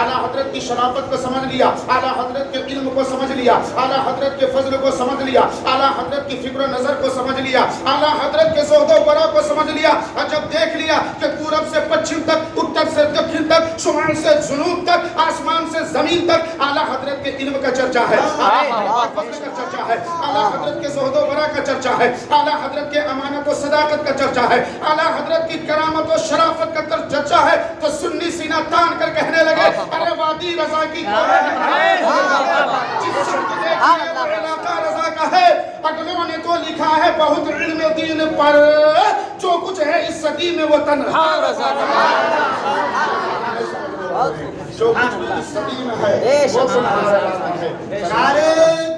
اعلیٰ حضرت کی شرافت کو سمجھ لیا, اعلیٰ حضرت کے علم کو سمجھ لیا, اعلیٰ حضرت کے فضل کو سمجھ لیا, اعلیٰ حضرت کی فکر و نظر کو سمجھ لیا, اعلیٰ حضرت کے زہد و ورع کو سمجھ لیا, اور جب دیکھ لیا کہ پورب سے پچھم تک, اتر سے دکن تک, شمال سے جنوب تک, آسمان سے زمین تک اعلیٰ حضرت کے علم کا چرچا ہے, اعلیٰ حضرت کے فضل کا چرچا ہے, اعلیٰ حضرت کے زہد و ورع کا چرچا ہے, اعلیٰ حضرت کے امانت و صداقت کا چرچا ہے, اعلیٰ حضرت کی کرامت و شرافت کا چرچا ہے, تو سنی سینہ تان کر کہنے لگے ارے وادی رضا کی جس شخص نے دیکھا ہے وہ علاقہ رضا کا ہے, اگلوں نے تو لکھا ہے بہت علم دین پر, جو کچھ ہے اس صدی میں وہ تنہا رضا کا ہے, جو کچھ بھی اس صدی میں ہے وہ تنہا رضا ہے. نعرے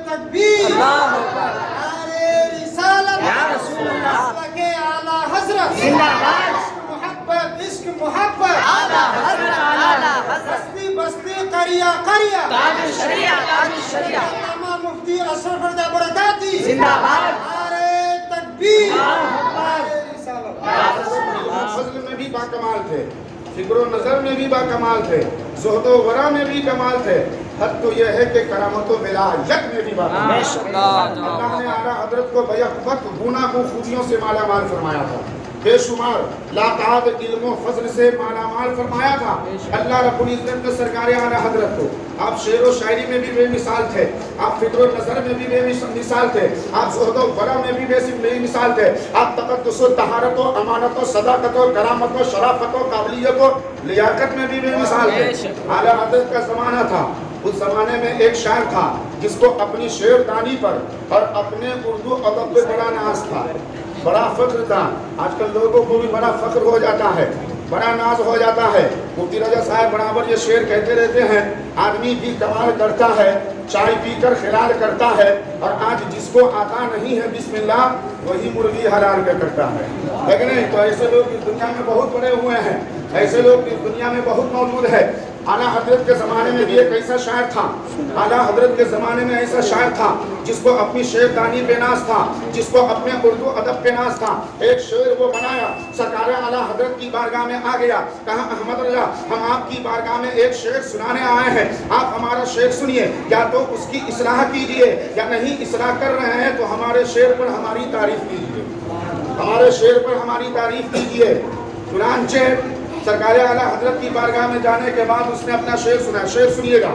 تکبیر, نعرے رسالت, مسلک اعلیٰ حضرت زندہ باد, محبت عشق محبت اعلیٰ حضرت, اعلیٰ حضرت, بستی بستی قریہ قریہ, تاج الشریعہ, تاج الشریعہ, علامہ مفتی اشرف رضا برکاتی زندہ باد. نعرے تکبیر, نعرے رسالت. فضل میں بھی باکمال تھے, فکر و نظر میں بھی باکمال تھے, زہد و ورع میں بھی کمال تھے, حد تو یہ ہے کہ کرامت و ولایت میں بھی باکمال. اللہ نے اعلیٰ حضرت کو بیک وقت گناگوں خوبیوں سے مالا مال فرمایا تھا, بے شمار لاتعداد علم و فضل سے مالا مال فرمایا تھا. اللہ رب العزت نے سرکار اعلیٰ حضرت کو, آپ شعر و شاعری میں بھی بے مثال تھے, آپ فکر و نظر میں بھی بے مثال تھے, آپ زہد و ورع میں بھی بے مثال تھے, آپ تقدس و طہارت و امانت و صداقت و کرامت و شرافت و قابلیت و لیاقت میں بھی بے مثال تھے. اعلیٰ حضرت کا زمانہ تھا, اس زمانے میں ایک شاعر تھا جس کو اپنی شعر دانی پر اور اپنے اردو ادب پہ بڑا ناز تھا, بڑا فخر تھا. آج کل لوگوں کو بھی بڑا فخر ہو جاتا ہے, بڑا ناز ہو جاتا ہے. مفتی رضا صاحب برابر یہ شعر کہتے رہتے ہیں, آدمی بھی کمال کرتا ہے, چائے پی کر خلال کرتا ہے, اور آج جس کو آتا نہیں ہے بسم اللہ وہی مرغی حلال کا کرتا ہے. لیکن نہیں تو ایسے لوگ اس دنیا میں بہت بڑے ہوئے ہیں, ایسے لوگ اس دنیا میں بہت موجود ہے. اعلیٰ حضرت کے زمانے میں بھی ایک ایسا شاعر تھا, اعلیٰ حضرت کے زمانے میں ایسا شاعر تھا جس کو اپنی شعر دانی پہ ناز تھا, جس کو اپنے اردو ادب پہ ناز تھا. ایک شعر وہ بنایا, سرکار اعلیٰ حضرت کی بارگاہ میں آ گیا, کہا احمد رضا ہم آپ کی بارگاہ میں ایک شعر سنانے آئے ہیں, آپ ہمارا شعر سنیے, یا تو اس کی اصلاح کیجئے, یا نہیں اصلاح کر رہے ہیں تو ہمارے شعر پر ہماری تعریف کیجئے, ہمارے شعر پر ہماری تعریف کیجئے. چنانچہ سرکار اعلیٰ حضرت کی بارگاہ میں جانے کے بعد اس نے اپنا شعر سنایا. شعر سنیے گا,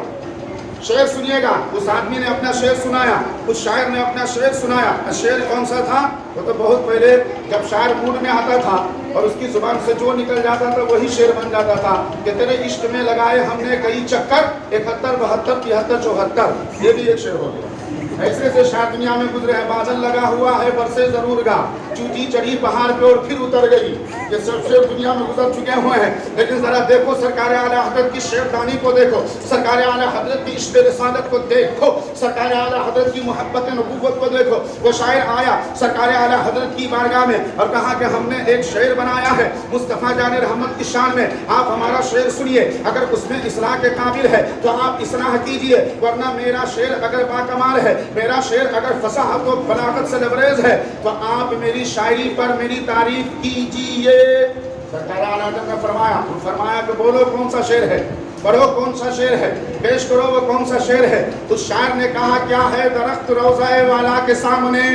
شعر سنیے گا. اس آدمی نے اپنا شعر سنایا, اس شاعر نے اپنا شعر سنایا. شعر کون سا تھا؟ وہ تو بہت پہلے جب شاعر موڈ میں آتا تھا اور اس کی زبان سے جو نکل جاتا تھا وہی شعر بن جاتا تھا, کہ تیرے عشق میں لگائے ہم نے کئی چکر, 71 72 73 74, یہ بھی ایک شعر ہو گیا. ایسے سے شاعر دنیا میں گزرے ہیں. بادل لگا ہوا ہے برسے ضرور گا, چوٹی چڑھی پہاڑ پہ اور پھر اتر گئی, یہ سب شعر دنیا میں گزر چکے ہوئے ہیں. لیکن ذرا دیکھو سرکار اعلیٰ حضرت کی شعر دانی کو دیکھو, سرکار اعلیٰ حضرت کی عشق رسالت کو دیکھو, سرکار اعلیٰ حضرت کی محبت نبوت کو دیکھو. وہ شاعر آیا سرکار اعلیٰ حضرت کی بارگاہ میں اور کہا کہ ہم نے ایک شعر بنایا ہے مصطفیٰ جان رحمت کی شان میں, آپ ہمارا شعر سنیے, اگر اس میں اصلاح کے قابل ہے تو آپ اصلاح کیجئے, ورنہ میرا شعر اگر باکمال ہے, میرا شعر اگر فصاحت و بلاغت سے لبریز ہے تو آپ میری شاعری پر میری تعریف کیجئے. سرکار اعلیٰ حضرت نے فرمایا کہ بولو کون سا شعر ہے, پڑھو کون سا شعر ہے, پیش کرو وہ کون سا شعر ہے. اس شاعر نے کہا کیا ہے درخت روضہ والا کے سامنے,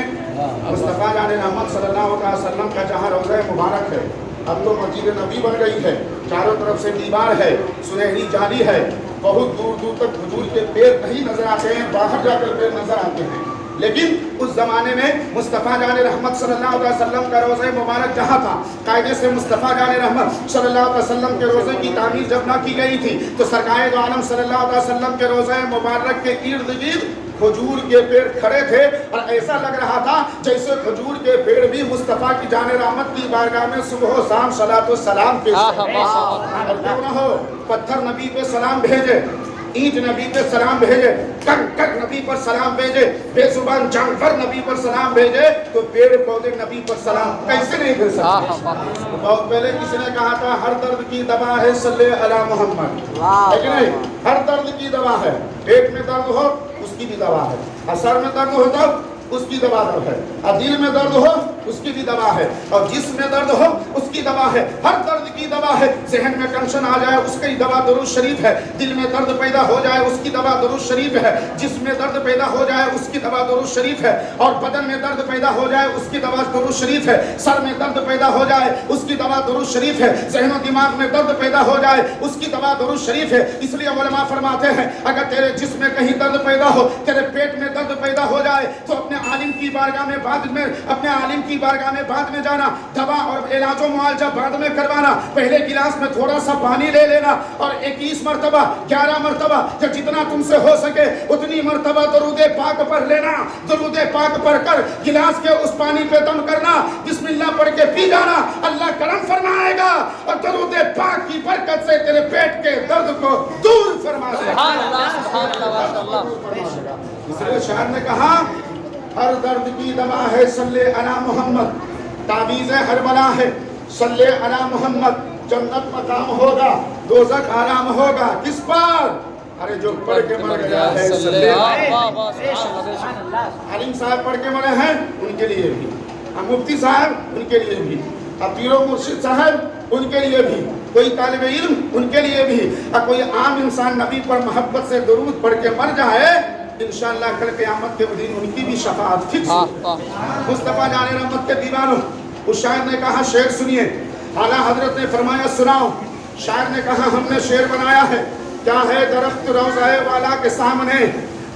مصطفیٰ جان رحمت صلی اللہ علیہ وسلم کا جہاں روضہ مبارک ہے, اب تو مسجد نبی بن گئی ہے, چاروں طرف سے دیوار ہے, سنہری جالی ہے, بہت دور دور تک کھجور کے پیڑ نہیں نظر آتے ہیں, باہر جا کر پیڑ نظر آتے ہیں. لیکن اس زمانے میں مصطفیٰ جان رحمت صلی اللہ علیہ وسلم کا روضہ مبارک جہاں تھا, قاعدے سے مصطفیٰ جان رحمت صلی اللہ علیہ وسلم کے روضے کی تعمیر جب نہ کی گئی تھی تو سرکار دو عالم صلی اللہ علیہ وسلم کے روضہ مبارک کے ارد گرد کھجور کے پیڑ کھڑے تھے, اور ایسا لگ رہا تھا جیسے کھجور کے پیڑ بھی مصطفیٰ کی جان رحمت کی بارگاہ میں صبح و شام صلاۃ و سلام پیش کرتے ہیں. اور کیوں نہ ہو, پتھر نبی پہ سلام بھیجے, اینٹ نبی پہ سلام بھیجے, کنکر نبی پر سلام بھیجے, بے زبان جانور نبی پر سلام بھیجے, تو پیڑ پودے نبی پر سلام کیسے نہیں بھیج سکتے. بہت پہلے کسی نے کہا تھا ہر درد کی دوا ہے صلی علی محمد, لیکن نہیں, ہر درد کی دوا ہے. پیٹ میں درد ہو اس کی بھی دوا ہے, سر میں درد ہو تو اس کی دوا درد ہے، اور دل میں درد ہو اس کی بھی دوا ہے، اور جسم میں درد ہو اس کی دوا ہے، ہر درد کی دوا ہے۔ ذہن میں ٹینشن آ جائے اس کی دوا درود شریف ہے، دل میں درد پیدا ہو جائے اس کی دوا درود شریف ہے، جسم میں درد پیدا ہو جائے اس کی دوا درود شریف ہے، اور بدن میں درد پیدا ہو جائے اس کی دوا درود شریف ہے، سر میں درد پیدا ہو جائے اس کی دوا درود شریف ہے، ذہن و دماغ میں درد پیدا ہو جائے اس کی دوا درود شریف ہے۔ اس لیے علماء فرماتے ہیں اگر تیرے جسم میں کہیں درد پیدا ہو، تیرے پیٹ میں درد پیدا ہو جائے تو اپنے عالم کی بارگاہ میں بعد میں جانا، دوا اور علاج و معالجہ بعد میں کروانا، پہلے گلاس میں تھوڑا سا پانی لے لینا اور 21 مرتبہ 11 مرتبہ یا جتنا تم سے ہو سکے اتنی مرتبہ درود پاک پڑھ لینا، درود پاک پڑھ کر گلاس کے اس پانی پہ دم کرنا، بسم اللہ پڑھ کے پی جانا، اللہ کرم فرمائے گا اور درود پاک کی برکت سے تیرے پیٹ کے درد کو دور فرما دے گا۔ اس لیے شاعر نے کہا ہر درد کی دوا ہے صلی علی محمد، تعویذ ہر بلا ہے صلی علی محمد، جنت مقام ہوگا دوزخ آرام ہوگا کس پر؟ ارے جو پڑھ کے مر گیا ہے صلی عالم صاحب پڑھ کے مرے ہیں ان کے لیے بھی، مفتی صاحب ان کے لیے بھی، پیر و مرشد صاحب ان کے لیے بھی، کوئی طالب علم ان کے لیے بھی، اور کوئی عام انسان نبی پر محبت سے درود پڑھ کے مر جائے انشاءاللہ کل قیامت کے دن ان کی بھی شفاعت فکس ہے۔ مصطفیٰ جان رحمت کے دیوانوں، اس شاعر نے کہا شعر سنیے، اعلیٰ حضرت نے فرمایا سناؤ، شاعر نے کہا ہم نے شعر بنایا ہے، کیا ہے درخت روضہ والا کے سامنے،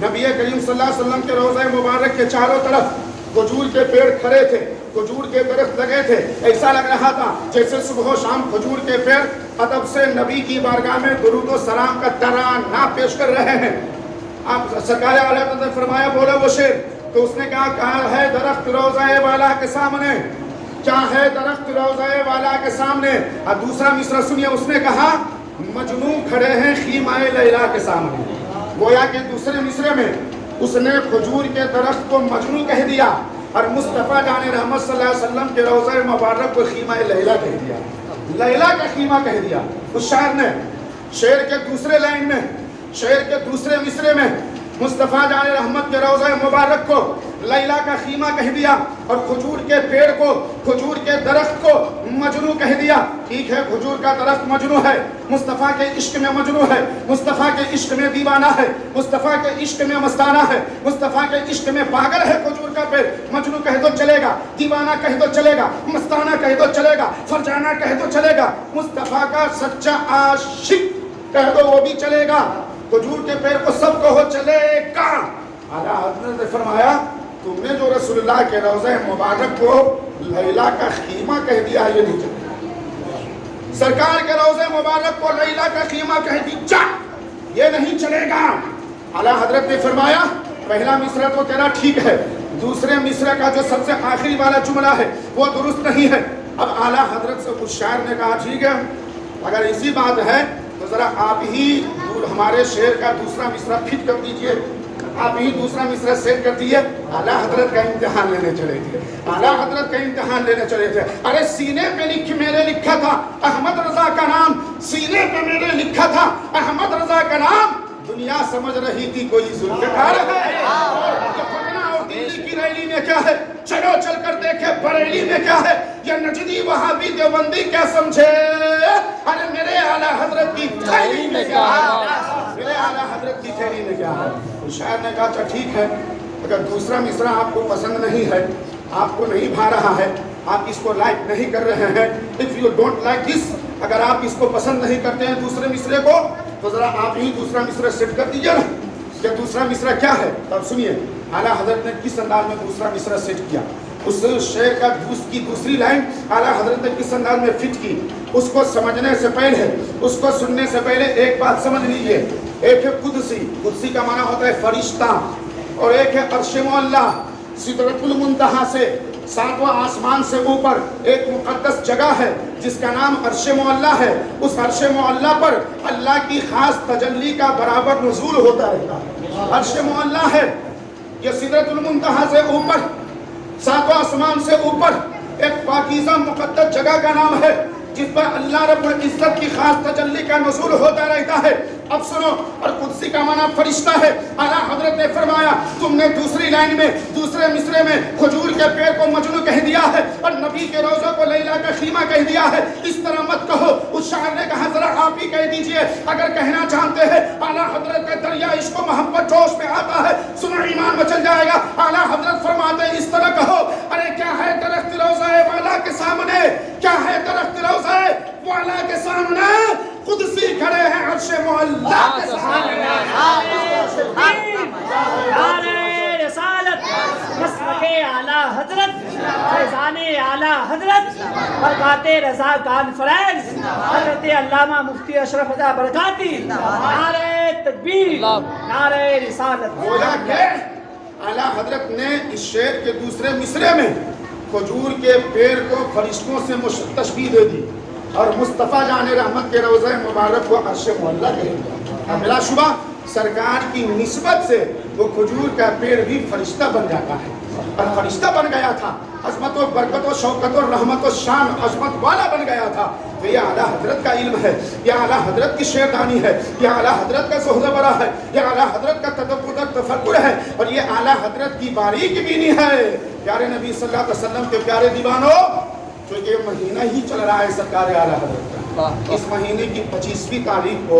نبی کریم صلی اللہ علیہ وسلم کے روضہ مبارک کے چاروں طرف کھجور کے پیڑ کھڑے تھے، کھجور کے درخت لگے تھے، ایسا لگ رہا تھا جیسے صبح و شام کھجور کے پیڑ ادب سے نبی کی بارگاہ میں درود و سلام کا ترانہ پیش کر رہے ہیں۔ آپ سرکار علیہ وسلم نے فرمایا بولے وہ شعر، تو اس نے کہا ہے درخت روضہ والا کے سامنے، کیا ہے درخت روضہ والا کے سامنے، اور دوسرا مصرع سنیے، اس نے کہا مجنوں کھڑے ہیں خیمہ لیلا کے سامنے، گویا کہ دوسرے مصرع میں اس نے کھجور کے درخت کو مجنوں کہہ دیا اور مصطفیٰ جان رحمت صلی اللہ علیہ وسلم کے روضہ مبارک کو خیمہ لیلا کہہ دیا، لیلا کا خیمہ کہہ دیا۔ اس شاعر نے شعر کے دوسرے لائن میں، شعر کے دوسرے مصرے میں مصطفیٰ جان رحمت کے روضہ مبارک کو لیلا کا خیمہ کہہ دیا اور کھجور کے پیڑ کو، کھجور کے درخت کو مجنوں کہہ دیا۔ ٹھیک ہے کھجور کا درخت مجنوں ہے، مصطفیٰ کے عشق میں مجنوں ہے، مصطفیٰ کے عشق میں دیوانہ ہے، مصطفیٰ کے عشق میں مستانہ ہے، مصطفیٰ کے عشق میں پاگل ہے کھجور کا پیڑ، مجنوں کہہ دو چلے گا، دیوانہ کہہ دو چلے گا، مستانہ کہہ دو چلے گا، فرجانہ کہہ دو چلے گا، مصطفیٰ کا سچا عاشق کہہ دو وہ بھی چلے گا، کھجور کے پیڑ کو سب کہو چلے گا۔ اعلیٰ حضرت نے فرمایا تم نے جو رسول اللہ کے روضہ مبارک کو لیلا کا خیمہ کہہ دیا یہ نہیں چلے گا، سرکار کے روضہ مبارک کو لیلا کا خیمہ کہہ دی یہ نہیں چلے گا۔ اعلیٰ حضرت نے فرمایا پہلا مصرع تو تیرا ٹھیک ہے، دوسرے مصرع کا جو سب سے آخری والا جملہ ہے وہ درست نہیں ہے۔ اب اعلیٰ حضرت سے کچھ شاعر نے کہا ٹھیک ہے اگر اسی بات ہے تو ذرا آپ ہی ہمارے شعر کا دوسرا مصرع فٹ کر دیجئے، آپ ہی دوسرا مصرع سیٹ کر دیئے۔ اعلیٰ حضرت کا امتحان لینے چلے تھے، اعلیٰ حضرت کا امتحان لینے چلے تھے۔ ارے سینے پہ میرے لکھا تھا احمد رضا کا نام، سینے پہ میرے لکھا تھا احمد رضا کا نام، دنیا سمجھ رہی تھی کوئی ذوالفقار ہے، دلی کی ریلی میں کیا ہے، چلو چل کر دیکھے بریلی میں کیا ہے، یہ نجدی وہابی دیوبندی کیا سمجھے، ارے میرے اعلیٰ حضرت کی تھیلی میں کیا ہے، میرے اعلیٰ حضرت کی تھیلی میں کیا ہے۔ تو شاعر نے کہا اچھا ٹھیک ہے اگر دوسرا مصرع آپ کو پسند نہیں ہے، آپ کو نہیں بھا رہا ہے، آپ اس کو لائک نہیں کر رہے ہیں، if you don't like this، اگر آپ اس کو پسند نہیں کرتے ہیں دوسرے مصرع کو تو ذرا آپ ہی دوسرا مصرع سیٹ کر دیجئے نا کہ دوسرا مصرع کیا ہے۔ تب سنیے اعلیٰ حضرت نے کس انداز میں دوسرا مصرع سیٹ کیا، اس شعر کا کی دوسری لائن اعلیٰ حضرت نے کس انداز میں فٹ کی، اس کو سمجھنے سے پہلے، اس کو سننے سے پہلے ایک بات سمجھ لیجئے، ایک ہے قدسی، قدسی کا معنی ہوتا ہے فرشتہ، اور ایک ہے عرش معلیٰ، سدرۃ المنتہا سے 7واں آسمان سے اوپر ایک مقدس جگہ ہے جس کا نام عرش معلیٰ ہے، اس عرش معلیٰ پر اللہ کی خاص تجلی کا برابر نزول ہوتا رہتا ہے، عرش معلیٰ ہے یہ سدرۃ المنتہا سے اوپر 7واں آسمان سے اوپر ایک پاکیزہ مقدس جگہ کا نام ہے جس پر اللہ رب العزت کی خاص تجلی کا نزول ہوتا رہتا ہے. اب سنو, اور قدسی کا معنی فرشتہ ہے. اعلیٰ حضرت نے فرمایا تم نے دوسری لائن میں دوسرے مصرے میں کھجور کے پیڑ کو مجنو کہہ دیا ہے اور نبی کے روزوں کو لیلا کا خیمہ کہہ دیا ہے. اس طرح مت کہو. اس شاعر نے کہا ذرا آپ ہی کہہ دیجئے اگر کہنا چاہتے ہیں. اعلیٰ حضرت کا دریا عشق و محبت جوش میں آتا ہے, سنو ایمان مچل جائے گا. اعلیٰ حضرت فرماتے ہیں اس طرح کہو, ارے کیا ہے درخت روضہ والا کے سامنے, کیا ہے درخت روضہ والا کے سامنے, قدسی کھڑے ہیں عرش معلا کے سامنے. نعرہ رسالت, مسلک اعلیٰ حضرت, فیضان اعلیٰ حضرت, برکات رضا کانفرنس, حضرت علامہ مفتی اشرف رضا برکاتی. نعرہ تکبیر, نعرہ رسالت. گویا کہ اعلیٰ حضرت نے اس شعر کے دوسرے مصرے میں کھجور کے پیڑ کو فرشتوں سے تشبیہ دے دی اور مصطفیٰ جان رحمت کے روضہ مبارک کو عرش معلا کہہ دیا. بلا شبہ سرکار کی نسبت سے وہ کھجور کا پیڑ بھی فرشتہ بن جاتا ہے, اور فرشتہ بن گیا تھا, عظمت و برکت و شوکت و رحمت و شان عظمت والا بن گیا تھا. تو یہ اعلیٰ حضرت کا علم ہے, یہ اعلیٰ حضرت کی شعردانی ہے, یہ اعلیٰ حضرت کا زہد برا ہے, یہ اعلیٰ حضرت کا تدبر تفکر ہے, اور یہ اعلیٰ حضرت کی باریک بینی ہے. پیارے نبی صلی اللہ علیہ وسلم کے پیارے دیوانوں, چونکہ یہ مہینہ ہی چل رہا ہے سرکار اعلیٰ حضرت کا, اس مہینے کی 25ویں تاریخ کو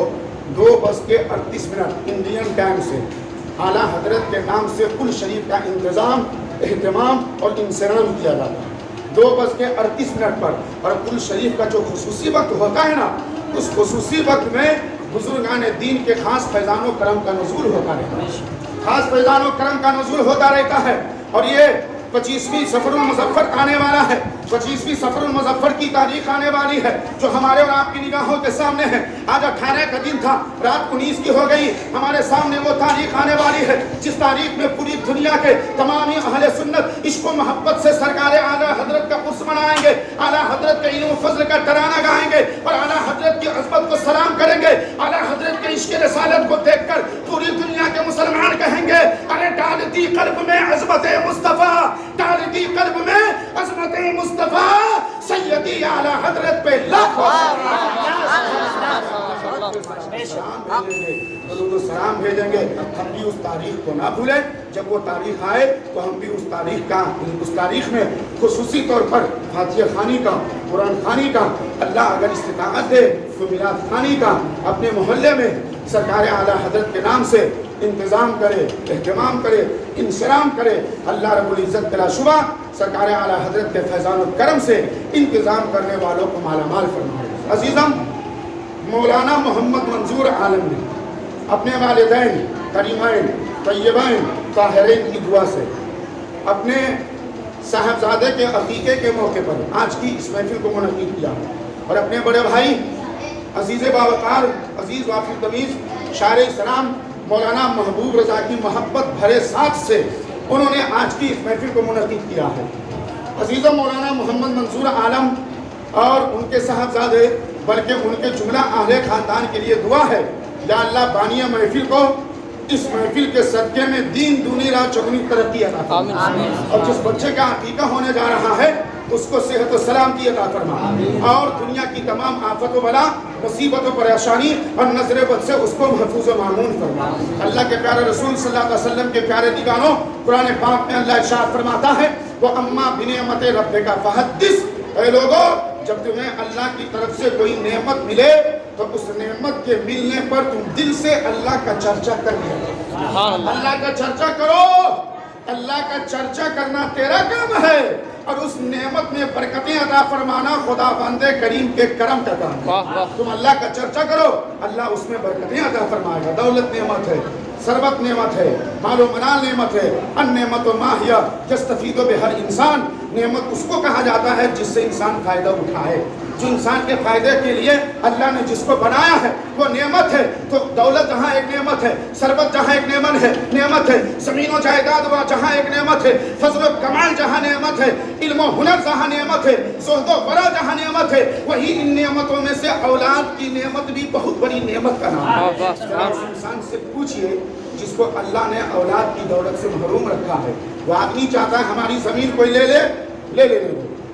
2:38 انڈین ٹائم سے اعلیٰ حضرت کے نام سے کل شریف کا انتظام, اہتمام اور انصرام کیا جاتا ہے 2:38 پر. اور کل شریف کا جو خصوصی وقت ہوتا ہے نا, اس خصوصی وقت میں بزرگان دین کے خاص فیضان و کرم کا نزول ہوتا رہتا ہے, خاص فیضان و کرم کا نزول ہوتا رہتا ہے. اور یہ 25ویں سفر المظفر آنے والا ہے, 25ویں سفر المظفر کی تاریخ آنے والی ہے جو ہمارے اور آپ کی نگاہوں کے سامنے ہے. آج 18 کا دن تھا, رات 19 کی ہو گئی, ہمارے سامنے وہ تاریخ آنے والی ہے جس تاریخ میں پوری دنیا کے تمام اہل سنت عشق و محبت سے سرکار اعلیٰ حضرت کا عرس منائیں گے, اعلیٰ حضرت کے علم و فضل کا ترانہ گائیں گے اور اعلیٰ حضرت کی عظمت کو سلام کریں گے. اعلیٰ حضرت کے عشق رسالت کو دیکھ کر پوری دنیا کے مسلمان کہیں گے, ارے ڈالتی قلب میں عظمت مصطفیٰ, ڈالتی قلب میں عظمت مصطفیٰ, سیدی اعلیٰ حضرت پہ لاکھوں سلام بھیجیں گے. ہم بھی اس تاریخ کو نہ بھولیں. جب وہ تاریخ آئے تو ہم بھی اس تاریخ میں خصوصی طور پر فاتحہ خوانی کا, قرآن خوانی کا, اللہ اگر استطاعت دے تو میلاد خوانی کا اپنے محلے میں سرکار اعلیٰ حضرت کے نام سے انتظام کرے, اہتمام کرے, انصرام کرے. اللہ رب العزت بلا شبہ سرکار اعلیٰ حضرت کے فیضان و کرم سے انتظام کرنے والوں کو مالا مال فرمائے. عزیزم, مولانا محمد منظور عالم نے اپنے والدین کریمین طیبین طاہرین کی دعا سے اپنے صاحبزادے کے عقیقے کے موقع پر آج کی اس محفل کو منعقد کیا, اور اپنے بڑے بھائی عزیز باوقار, عزیز وافر تمیز, شاعر اسلام مولانا محبوب رضا کی محبت بھرے ساتھ سے انہوں نے آج کی اس محفل کو منعقد کیا ہے. عزیزم, مولانا محمد منظور عالم اور ان کے صاحبزادے بلکہ ان کے جملہ اہل خاندان کے لیے دعا ہے, یا اللہ بانی محفل کو اس محفل کے صدقے میں دین دونی رات چگنی ترقی عطا فرما, اور جس بچے کا عقیقہ ہونے جا رہا ہے اس کو صحت و سلامتی عطا فرما, اور دنیا کی تمام آفت و بلا, مصیبت و پریشانی اور نظر بد سے اس کو محفوظ و معمون فرما. اللہ کے پیارے رسول صلی اللہ علیہ وسلم کے پیارے دیوانوں, قرآن پاک میں اللہ ارشاد فرماتا ہے, وہ اما بنعمت ربک فحدث, اے لوگو جب تمہیں اللہ کی طرف سے کوئی نعمت ملے تو اس نعمت کے ملنے پر تم دل سے اللہ کا چرچا کر لیا. اللہ کا چرچا کرو, اللہ کا چرچا کرنا تیرا کام ہے, اور اس نعمت میں برکتیں عطا فرمانا خدا بند کریم کے کرم کا کام ہے. تم اللہ کا چرچا کرو, اللہ اس میں برکتیں عطا فرمائے گا. دولت نعمت ہے, ثروت نعمت ہے, مال و منال نعمت ہے. ان نعمت و ماہیہ یستفید بہر انسان, نعمت اس کو کہا جاتا ہے جس سے انسان فائدہ اٹھائے, جو انسان کے فائدے کے لیے اللہ نے جس کو بنایا ہے وہ نعمت ہے. تو دولت جہاں ایک نعمت ہے, ثروت جہاں ایک نعمت ہے, زمین و جائیداد جہاں ایک نعمت ہے, فضل و کمال جہاں نعمت ہے, علم و ہنر جہاں نعمت ہے, زہد و ورع جہاں نعمت ہے, وہی ان نعمتوں میں سے اولاد کی نعمت بھی بہت بڑی نعمت کا نام ہے. انسان سے پوچھئے جس کو اللہ نے اولاد کی دولت سے محروم رکھا ہے, وہ آدمی چاہتا ہے ہماری زمین کوئی لے لے,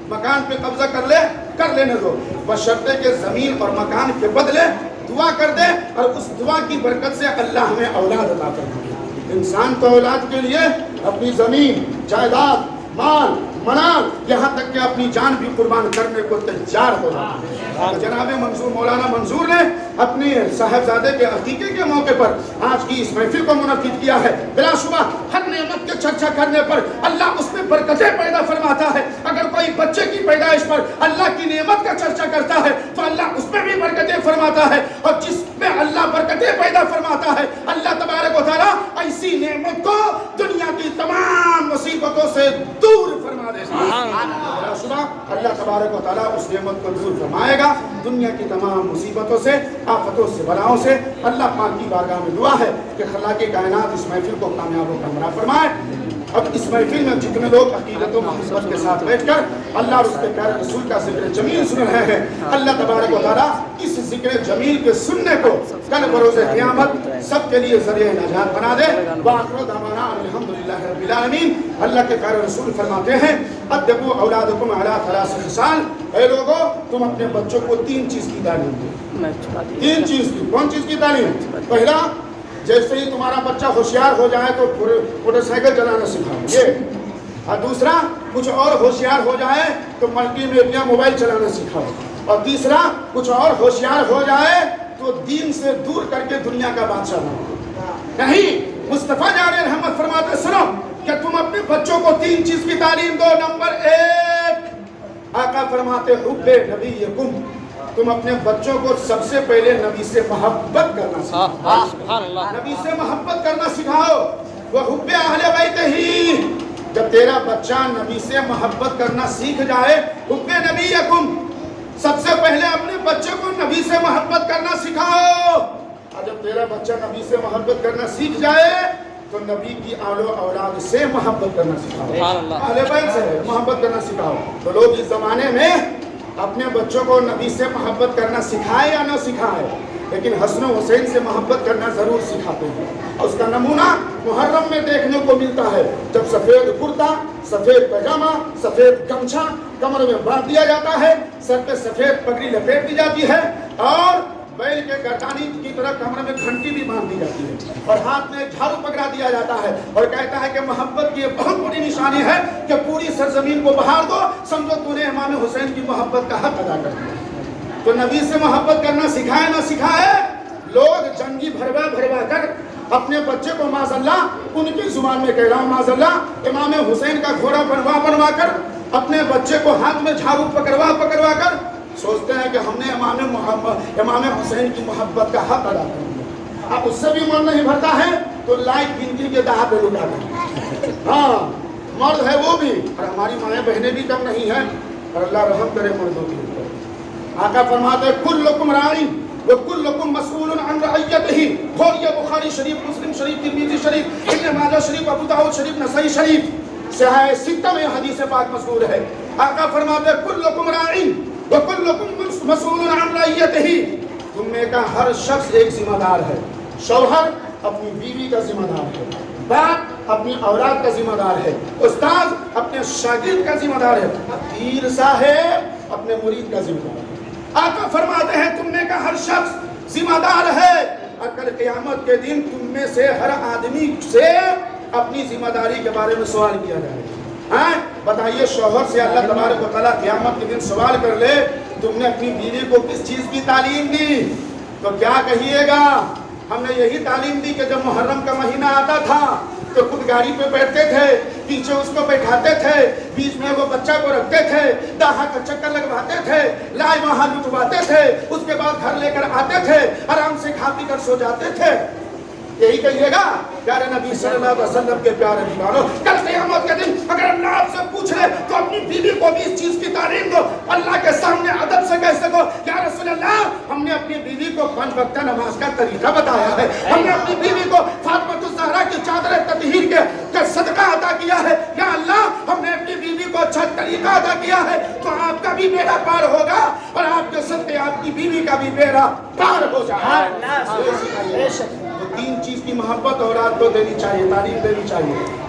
مکان پہ قبضہ کر لے, کر لینے دو، بشرطے کہ زمین اور مکان کے بدلے دعا کر دے اور اس دعا کی برکت سے اللہ ہمیں اولاد عطا کر دے۔ انسان تو اولاد کے لیے اپنی زمین، جائیداد، مال، منال، یہاں تک کہ اپنی جان بھی قربان کرنے کو تیار ہو جاتا ہے۔ جناب منظور مولانا منظور نے اپنے صاحبزادے کے عقیقے کے موقع پر آج کی اس محفل کو منعقد کیا ہے۔ بلا شبہ ہر نعمت کے چرچا کرنے پر اللہ اس میں برکتیں پیدا فرماتا ہے۔ اگر کوئی بچے کی پیدائش پر اللہ کی نعمت کا چرچا کرتا ہے تو اللہ اس میں بھی برکتیں فرماتا ہے، اور جس میں اللہ برکتیں پیدا فرماتا ہے اللہ تبارک و تعالیٰ ایسی نعمت کو دنیا کی تمام مصیبتوں سے دور فرما دے گا۔ بلا شبہ اللہ تبارک و تعالیٰ اس نعمت کو دور فرمائے گا دنیا کی تمام مصیبتوں سے، آفتوں سے، بلاؤں سے۔ اللہ پاک کی بارگاہ میں دعا ہے کہ خلاق کائنات اس محفل کو کامیاب و کامیاب فرمائے۔ اب اس محفل میں جتنے لوگ عقیدت و محبت کے ساتھ بیٹھ کر اللہ اور اس کے پیارے رسول کا ذکر جمیل سن رہے ہیں، اللہ تبارک و تعالیٰ اس ذکر جمیل کے سننے کو کل بروز قیامت سب کے لیے ذریعہ نجات بنا دے۔ وآخر دعوانا الحمدللہ رب العالمین۔ اللہ کے پیارے رسول فرماتے ہیں ادبوا اولادکم علی ثلاث خصال، اے لوگو تم اپنے بچوں کو 3 چیز کی تعلیم دو۔ 3 چیز کی، کون چیز کی تعلیم؟ پہلا، جیسے ہی تمہارا بچہ ہوشیار ہو جائے تو موٹر سائیکل چلانا سکھاؤ، یہ۔ اور دوسرا، کچھ اور ہوشیار ہو جائے تو ملٹی میڈیا موبائل چلانا سکھاؤ۔ اور تیسرا، کچھ اور ہوشیار ہو جائے تو دین سے دور کر کے دنیا کا بادشاہ بناؤ۔ نہیں، مصطفیٰ جان رحمت فرماتے سنو کہ تم اپنے بچوں کو 3 چیز کی تعلیم دو۔ نمبر 1، آقا فرماتے حب نبیکم، تم اپنے بچوں کو سب سے پہلے نبی سے محبت کرنا سکھاؤ۔ نبی سے محبت کرنا سکھاؤ۔ وہ حب اہل بیت ہی، جب تیرا بچہ نبی سے محبت کرنا سیکھ جائے، حب نبیکم، سب سے پہلے اپنے بچے کو نبی سے محبت کرنا سکھاؤ۔ اور جب تیرا بچہ نبی سے محبت کرنا سیکھ جائے تو نبی کی آل و اولاد سے محبت کرنا سکھاؤ، اہل بیت سے محبت کرنا سکھاؤ۔ تو لوگ اس زمانے میں اپنے بچوں کو نبی سے محبت کرنا سکھائے یا نہ سکھائے، لیکن حسن و حسین سے محبت کرنا ضرور سکھاتے ہیں۔ اور اس کا نمونہ محرم میں دیکھنے کو ملتا ہے، جب سفید کرتا، سفید پاجامہ، سفید گمچھا کمر میں باندھ دیا جاتا ہے، سر پہ سفید پگڑی لپیٹ دی جاتی ہے، اور بیل کے گردانی کی طرح کمر میں گھنٹی بھی باندھ دی جاتی ہے، اور ہاتھ میں جھاڑو پکڑا دیا جاتا ہے، اور کہتا ہے کہ محبت کی یہ بہت بڑی نشانی ہے کہ پوری سرزمین کو بہار دو، سمجھو تو نے امام حسین کی محبت کا حق ادا کر دیا۔ تو نبی سے محبت کرنا سکھائے نہ سکھائے، لوگ جنگی بھروا کر اپنے بچے کو معاذ اللہ، ان کی زبان میں کہہ رہا ہوں معاذ اللہ، امام حسین کا گھوڑا بنوا کر اپنے بچے کو ہاتھ میں جھاڑو پکڑوا کر سوچتے ہیں کہ ہم نے امام حسین کی محبت کا حق ادا کر دیا۔ اب اس سے بھی من نہیں بھرتا ہے تو لائٹ گنتی کے دہا پہ لٹا کر، ہاں مرد ہے وہ بھی، اور ہماری مائیں بہنیں بھی کم نہیں ہیں، اور اللہ رحم کرے مردوں کے اوپر۔ آقا فرماتے ہیں کلکم راعٍ وکلکم مسئول عن رعیتہ۔ کھولیے بخاری شریف، مسلم شریف، ترمذی شریف، ابن ماجہ شریف، ابو داؤد شریف، نسائی شریف، صحیح ستہ میں حدیث پاک مذکور ہے۔ آقا فرماتے ہیں کلکم راعٍ وکلکم مسئول عن رعیتہ، تم میں کا ہر شخص ایک ذمہ دار ہے۔ شوہر اپنی بیوی کا ذمہ دار ہے، باپ اپنی اولاد کا ذمہ دار ہے، استاد اپنے شاگرد کا ذمہ دار ہے، پیر صاحب اپنے مرید کا ذمہ دار ہے۔ آقا فرماتے ہیں تم میں کا ہر شخص ذمہ دار ہے، اور کل قیامت کے دن تم میں سے ہر آدمی سے اپنی ذمہ داری کے بارے میں سوال کیا جائے گا۔ ہاں بتائیے، شوہر سے اللہ تبارک و تعالیٰ قیامت کے دن سوال کر لے تم نے اپنی بیوی کو کس چیز کی تعلیم دی، تو کیا کہیے گا؟ ہم نے یہی تعلیم دی کہ جب محرم کا مہینہ آتا تھا تو خود گاڑی پہ بیٹھتے تھے، پیچھے اس کو بیٹھاتے تھے، بیچ میں وہ بچہ کو رکھتے تھے، داہا کا چکر لگواتے تھے، لائے وہاں لٹواتے تھے، اس کے بعد گھر لے کر آتے تھے، آرام سے کھا پی کر سو جاتے تھے۔ یہی کہیے گا پیارے نبی صلی اللہ علیہ وسلم کے پیارے دیوانوں، کل قیامت کے دن اگر اللہ آپ سے پوچھ لے تو اپنی بیوی کو بھی اس چیز کی تعلیم دو، اللہ کے سامنے ادب سے کہہ سکو یا رسول اللہ ہم نے اپنی بیوی کو 5 وقتہ نماز کا طریقہ بتایا ہے، ہم نے اپنی بیوی کو فاطمہ الزہرا کی چادر تطہیر کے صدقہ عطا کیا ہے، یا اللہ ہم نے اپنی بیوی کو اچھا طریقہ عطا کیا ہے، تو آپ کا بھی بیڑا پار ہوگا اور آپ کے صدقے آپ کی بیوی کا بھی بیڑا پار ہو جائے گا۔ 3 چیز کی محبت اولاد کو دینی چاہیے، تعلیم دینی چاہیے،